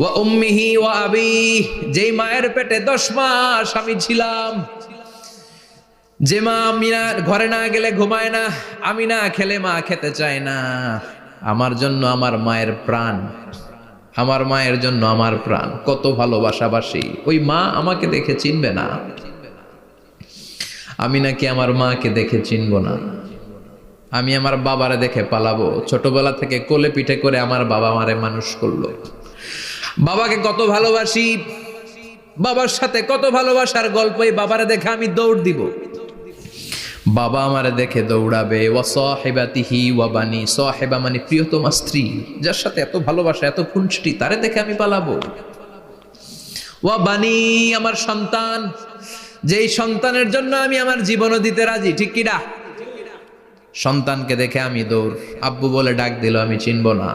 ওয়া উম্মিহি ওয়া আবিহি, যেই মায়ের পেটে 10 মাস আমি ছিলাম, যে মা আমি ঘরে না গেলে ঘুমায় না, আমি না খেলে মা খেতে চায় না, আমার জন্য আমার মায়ের প্রাণ, আমার মায়ের জন্য আমার প্রাণ, কত ভালোবাসাবাসী। ওই মা আমাকে দেখে চিনবে না, আমি নাকি আমার মাকে দেখে চিনব না। আমি আমার বাবারে দেখে পালাবো। ছোটবেলা থেকে কোলে পিঠে করে আমার বাবা আমারে মানুষ করলো। বাবাকে কত ভালোবাসি, বাবার সাথে কত ভালোবাসার গল্প, এই বাবারে দেখে আমি দৌড় দিব। বাবা আমারে দেখে দৌড়াবে। ওয়া সাহিবাতিহি ওয়া বানি, সাহিবা মানে প্রিয়তমা স্ত্রী, যার সাথে এত ভালোবাসা এত খুনসুটি, তারে দেখে আমি পালাবো। ওয়া বানি, আমার সন্তান, যেই সন্তানের জন্য আমি আমার জীবনও দিতে রাজি, ঠিক কিনা? সন্তানকে দেখে আমি দৌড়। আব্বু বলে ডাক দিল, আমি চিনব না।